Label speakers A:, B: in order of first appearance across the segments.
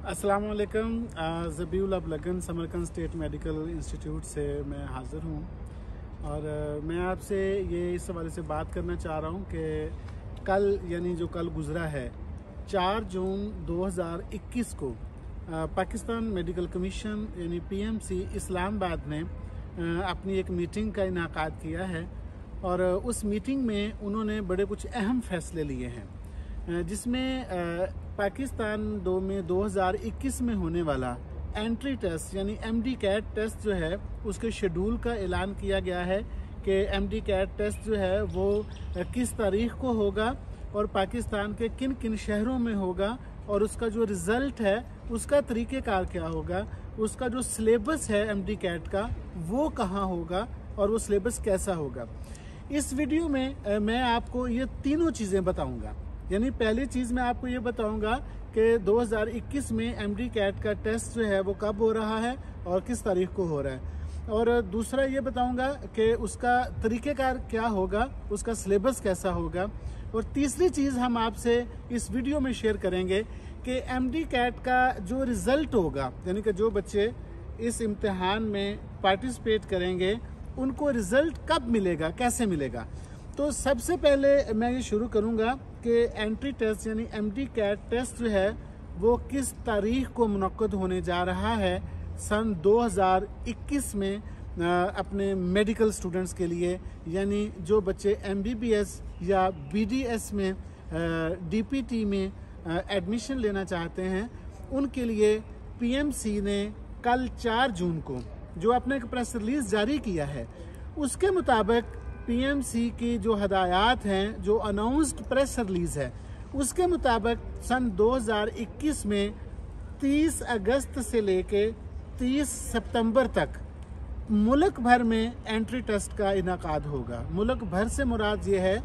A: अस्सलाम वालेकुम। ज़बीउल अबलगन Samarkand state medical institute से मैं हाज़िर हूँ और मैं आपसे ये इस हवाले से बात करना चाह रहा हूँ कि कल यानी जो कल गुज़रा है 4 जून 2021 को पाकिस्तान मेडिकल कमीशन यानी पीएमसी इस्लामाबाद ने अपनी एक मीटिंग का इनाकाद किया है और उस मीटिंग में उन्होंने बड़े कुछ अहम फैसले लिए हैं, जिसमें पाकिस्तान में 2021 में होने वाला एंट्री टेस्ट यानी एमडी कैट टेस्ट जो है उसके शेड्यूल का ऐलान किया गया है कि एमडी कैट टेस्ट जो है वो किस तारीख को होगा और पाकिस्तान के किन किन शहरों में होगा और उसका जो रिज़ल्ट है उसका तरीक़ेकार क्या होगा, उसका जो सिलेबस है एमडी कैट का वो कहाँ होगा और वो सिलेबस कैसा होगा। इस वीडियो में मैं आपको ये तीनों चीज़ें बताऊंगा। यानी पहली चीज़ मैं आपको ये बताऊंगा कि 2021 में एमडी कैट का टेस्ट जो है वो कब हो रहा है और किस तारीख को हो रहा है, और दूसरा ये बताऊंगा कि उसका तरीक़ेकार क्या होगा, उसका सिलेबस कैसा होगा, और तीसरी चीज़ हम आपसे इस वीडियो में शेयर करेंगे कि एमडी कैट का जो रिज़ल्ट होगा यानी कि जो बच्चे इस इम्तिहान में पार्टिसिपेट करेंगे उनको रिज़ल्ट कब मिलेगा, कैसे मिलेगा। तो सबसे पहले मैं ये शुरू करूँगा कि एंट्री टेस्ट यानी एमडी कैट टेस्ट जो है वो किस तारीख को मुनक्कद होने जा रहा है सन 2021 में अपने मेडिकल स्टूडेंट्स के लिए, यानी जो बच्चे एमबीबीएस या बीडीएस में डीपीटी में एडमिशन लेना चाहते हैं उनके लिए पीएमसी ने कल 4 जून को जो अपने एक प्रेस रिलीज जारी किया है उसके मुताबिक पीएमसी की जो हदायत हैं, जो अनाउंस्ड प्रेस रिलीज है उसके मुताबिक सन 2021 में 30 अगस्त से लेके 30 सितंबर तक मुल्क भर में एंट्री टेस्ट का इनाकाद होगा। मुल्क भर से मुराद ये है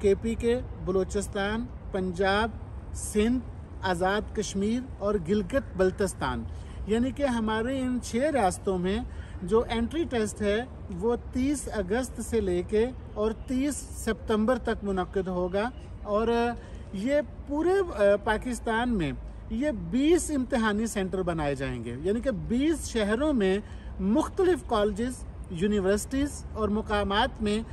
A: केपीके, बलूचिस्तान, पंजाब, सिंध, आज़ाद कश्मीर और गिलगित बल्तिस्तान, यानी कि हमारे इन 6 रियासतों में जो एंट्री टेस्ट है वो 30 अगस्त से लेके और 30 सितंबर तक मुनक्किद होगा। और ये पूरे पाकिस्तान में ये 20 इम्तिहानी सेंटर बनाए जाएंगे, यानी कि 20 शहरों में मुख्तलिफ कॉलेजेस, यूनिवर्सिटीज़ और मुकामात में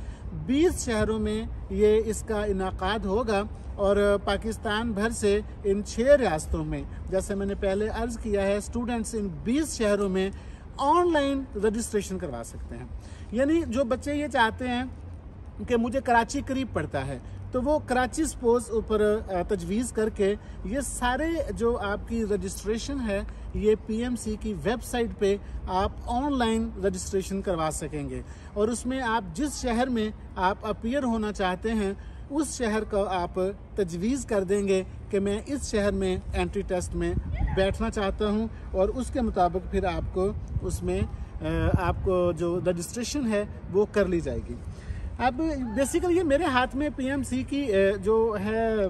A: 20 शहरों में ये इसका इनाकाद होगा। और पाकिस्तान भर से इन 6 रियासतों में, जैसे मैंने पहले अर्ज़ किया है, स्टूडेंट्स इन 20 शहरों में ऑनलाइन रजिस्ट्रेशन करवा सकते हैं। यानी जो बच्चे ये चाहते हैं कि मुझे कराची करीब पड़ता है तो वो कराची स्पोज ऊपर तजवीज़ करके ये सारे जो आपकी रजिस्ट्रेशन है ये पीएमसी की वेबसाइट पे आप ऑनलाइन रजिस्ट्रेशन करवा सकेंगे और उसमें आप जिस शहर में आप अपीयर होना चाहते हैं उस शहर को आप तजवीज़ कर देंगे कि मैं इस शहर में एंट्री टेस्ट में बैठना चाहता हूं और उसके मुताबिक फिर आपको उसमें आपको जो रजिस्ट्रेशन है वो कर ली जाएगी। अब बेसिकली ये मेरे हाथ में पीएमसी की जो है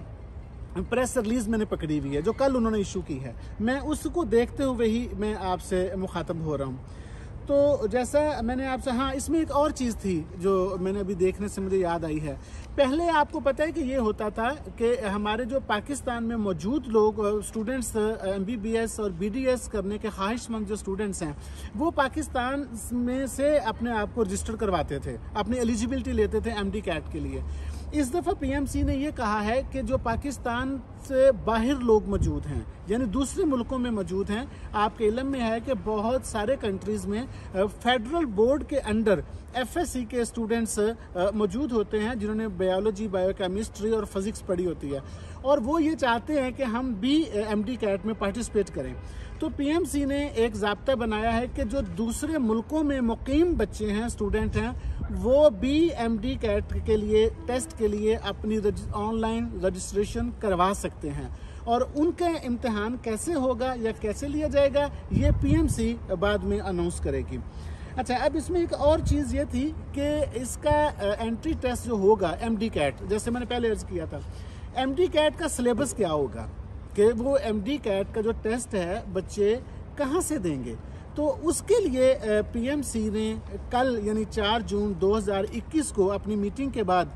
A: प्रेस रिलीज मैंने पकड़ी हुई है जो कल उन्होंने इशू की है, मैं उसको देखते हुए ही मैं आपसे मुखातब हो रहा हूँ। तो जैसा मैंने आपसे, हाँ इसमें एक और चीज़ थी जो मैंने अभी देखने से मुझे याद आई है। पहले आपको पता है कि ये होता था कि हमारे जो पाकिस्तान में मौजूद लोग स्टूडेंट्स एमबीबीएस और बीडीएस करने के ख्वाहिशमंद जो स्टूडेंट्स हैं वो पाकिस्तान में से अपने आप को रजिस्टर करवाते थे, अपनी एलिजिबिलिटी लेते थे एमडी कैट के लिए। इस दफ़ा पीएमसी ने ये कहा है कि जो पाकिस्तान से बाहर लोग मौजूद हैं यानी दूसरे मुल्कों में मौजूद हैं, आपके इल्म में है कि बहुत सारे कंट्रीज़ में फेडरल बोर्ड के अंडर एफएससी के स्टूडेंट्स मौजूद होते हैं जिन्होंने बायोलॉजी, बायोकेमिस्ट्री और फिज़िक्स पढ़ी होती है और वो ये चाहते हैं कि हम भी एमडी कैट में पार्टिसिपेट करें। तो पीएमसी ने एक ज़ाब्ता बनाया है कि जो दूसरे मुल्कों में मुकीम बच्चे हैं, स्टूडेंट हैं, वो भी एमडी कैट के लिए टेस्ट के लिए अपनी ऑनलाइन रजिस्ट्रेशन करवा सकते हैं और उनका इम्तिहान कैसे होगा या कैसे लिया जाएगा ये पीएमसी बाद में अनाउंस करेगी। अच्छा, अब इसमें एक और चीज़ ये थी कि इसका एंट्री टेस्ट जो होगा एमडी कैट, जैसे मैंने पहले अर्ज किया था, एमडी कैट का सिलेबस क्या होगा कि वो एमडी कैट का जो टेस्ट है बच्चे कहाँ से देंगे। तो उसके लिए पीएमसी ने कल यानी 4 जून 2021 को अपनी मीटिंग के बाद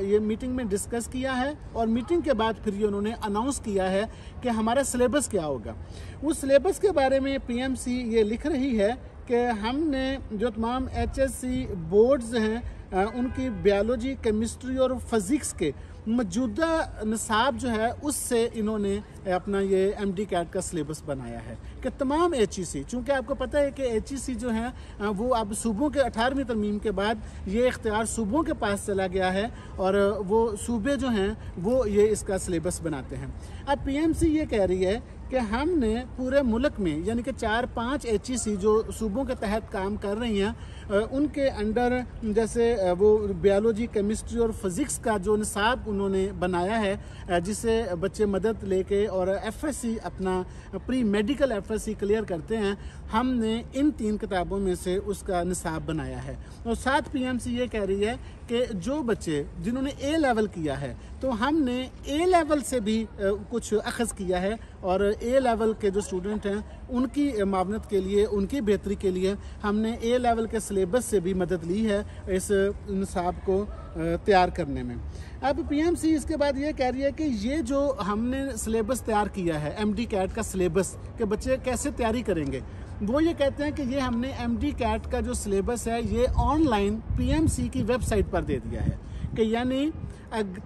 A: ये मीटिंग में डिस्कस किया है और मीटिंग के बाद फिर ये उन्होंने अनाउंस किया है कि हमारा सिलेबस क्या होगा। उस सिलेबस के बारे में पीएमसी ये लिख रही है कि हमने जो तमाम एचएससी बोर्ड्स हैं उनकी बायोलॉजी, केमिस्ट्री और फिज़िक्स के मौजूदा निसाब जो है उससे इन्होंने अपना ये एमडी कैट का सिलेबस बनाया है कि तमाम एचईसी, चूँकि आपको पता है कि एचईसी जो है वो अब सूबों के 18वीं तरमीम के बाद ये इख्तियार सूबों के पास चला गया है और वो सूबे जो हैं वो ये इसका सिलेबस बनाते हैं। अब पीएमसी ये कह रही है कि हमने पूरे मुल्क में यानी कि 4-5 एचईसी जो सूबों के तहत काम कर रही हैं उनके अंडर जैसे वो बायोलॉजी, केमिस्ट्री और फिज़िक्स का जो निसाब उन्होंने बनाया है जिससे बच्चे मदद लेके और एफएससी अपना प्री मेडिकल एफएससी क्लियर करते हैं, हमने इन 3 किताबों में से उसका निसाब बनाया है। और साथ पीएमसी ये कह रही है कि जो बच्चे जिन्होंने ए लेवल किया है तो हमने ए लेवल से भी कुछ अखज़ किया है और ए लेवल के जो स्टूडेंट हैं उनकी मावनत के लिए, उनकी बेहतरी के लिए हमने ए लेवल के सिलेबस से भी मदद ली है इस निसाब को तैयार करने में। अब पीएमसी इसके बाद ये कह रही है कि ये जो हमने सिलेबस तैयार किया है एमडी कैट का सिलेबस के बच्चे कैसे तैयारी करेंगे, वो ये कहते हैं कि ये हमने एमडी कैट का जो सिलेबस है ये ऑनलाइन पीएमसी की वेबसाइट पर दे दिया है कि यानी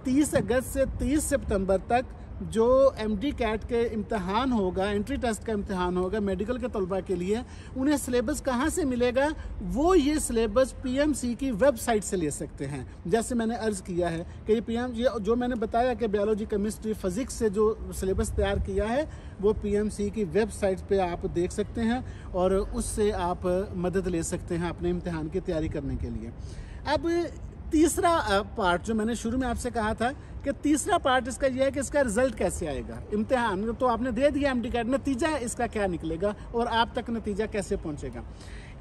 A: 30 अगस्त से 30 सितंबर तक जो एमडी कैट के इम्तहान होगा, एंट्री टेस्ट का इम्तहान होगा मेडिकल के तलबा के लिए, उन्हें सिलेबस कहाँ से मिलेगा, वो ये सिलेबस पीएमसी की वेबसाइट से ले सकते हैं। जैसे मैंने अर्ज़ किया है कि ये जो मैंने बताया कि बायोलॉजी, केमिस्ट्री, फिज़िक्स से जो सिलेबस तैयार किया है वो पीएमसी की वेबसाइट पे आप देख सकते हैं और उससे आप मदद ले सकते हैं अपने इम्तहान की तैयारी करने के लिए। अब तीसरा पार्ट जो मैंने शुरू में आपसे कहा था कि तीसरा पार्ट इसका यह है कि इसका रिजल्ट कैसे आएगा। इम्तिहान तो आपने दे दिया एमडी कैट, नतीजा इसका क्या निकलेगा और आप तक नतीजा कैसे पहुंचेगा,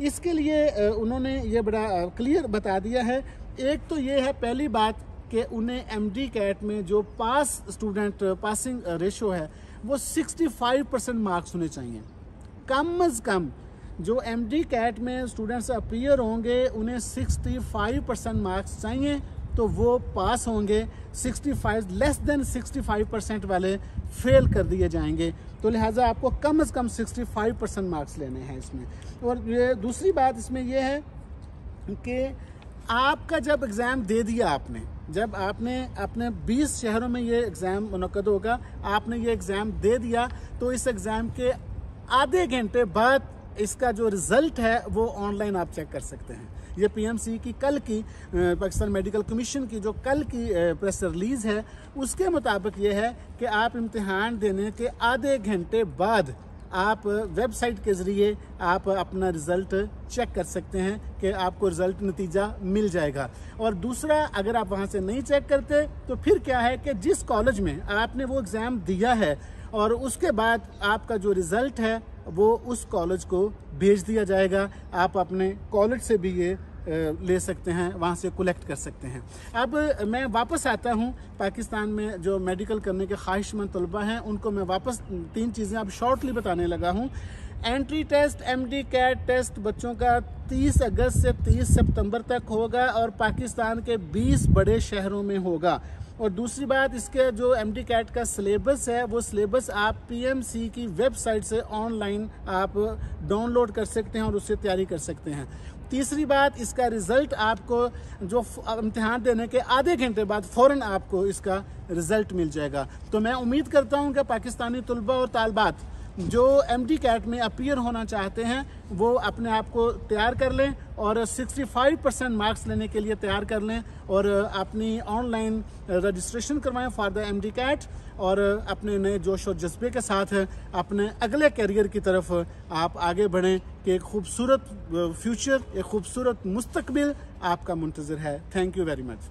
A: इसके लिए उन्होंने ये बड़ा क्लियर बता दिया है। एक तो ये है पहली बात कि उन्हें एमडी कैट में जो पासिंग रेशो है वो 65% मार्क्स होने चाहिए। कम अज़ कम जो एमडी कैट में स्टूडेंट्स अपीयर होंगे उन्हें 65% मार्क्स चाहिए तो वो पास होंगे। 65 लेस देन 65% वाले फेल कर दिए जाएंगे। तो लिहाजा आपको कम से कम 65% मार्क्स लेने हैं इसमें। और ये दूसरी बात इसमें यह है कि आपका जब एग्ज़ाम दे दिया आपने, जब आपने अपने 20 शहरों में ये एग्ज़ाम मुनक्कद होगा, आपने ये एग्ज़ाम दे दिया तो इस एग्ज़ाम के आधे घंटे बाद इसका जो रिज़ल्ट है वो ऑनलाइन आप चेक कर सकते हैं। ये पीएमसी की कल की पाकिस्तान मेडिकल कमीशन की जो कल की प्रेस रिलीज़ है उसके मुताबिक ये है कि आप इम्तिहान देने के आधे घंटे बाद आप वेबसाइट के ज़रिए आप अपना रिज़ल्ट चेक कर सकते हैं कि आपको रिज़ल्ट नतीजा मिल जाएगा। और दूसरा, अगर आप वहाँ से नहीं चेक करते तो फिर क्या है कि जिस कॉलेज में आपने वो एग्ज़ाम दिया है और उसके बाद आपका जो रिज़ल्ट है वो उस कॉलेज को भेज दिया जाएगा। आप अपने कॉलेज से भी ये ले सकते हैं, वहाँ से कलेक्ट कर सकते हैं। अब मैं वापस आता हूँ पाकिस्तान में जो मेडिकल करने के ख्वाहिशमंद तलबा हैं उनको मैं वापस 3 चीज़ें अब शॉर्टली बताने लगा हूँ। Entry test, MDCAT test बच्चों का 30 अगस्त से 30 सितंबर तक होगा और पाकिस्तान के 20 बड़े शहरों में होगा। और दूसरी बात, इसके जो एमडी कैट का सिलेबस है वो सिलेबस आप पीएमसी की वेबसाइट से ऑनलाइन आप डाउनलोड कर सकते हैं और उससे तैयारी कर सकते हैं। तीसरी बात, इसका रिज़ल्ट आपको जो इम्तिहान देने के आधे घंटे बाद फ़ौरन आपको इसका रिज़ल्ट मिल जाएगा। तो मैं उम्मीद करता हूँ कि पाकिस्तानी तलबा और तालबात जो एमडी कैट में अपीयर होना चाहते हैं वो अपने आप को तैयार कर लें और 65% मार्क्स लेने के लिए तैयार कर लें और अपनी ऑनलाइन रजिस्ट्रेशन करवाएं फॉर द एमडी कैट और अपने नए जोश और जज्बे के साथ अपने अगले करियर की तरफ आप आगे बढ़ें कि एक खूबसूरत फ्यूचर, एक खूबसूरत मुस्तकबिल आपका मुंतज़िर है। Thank you very much.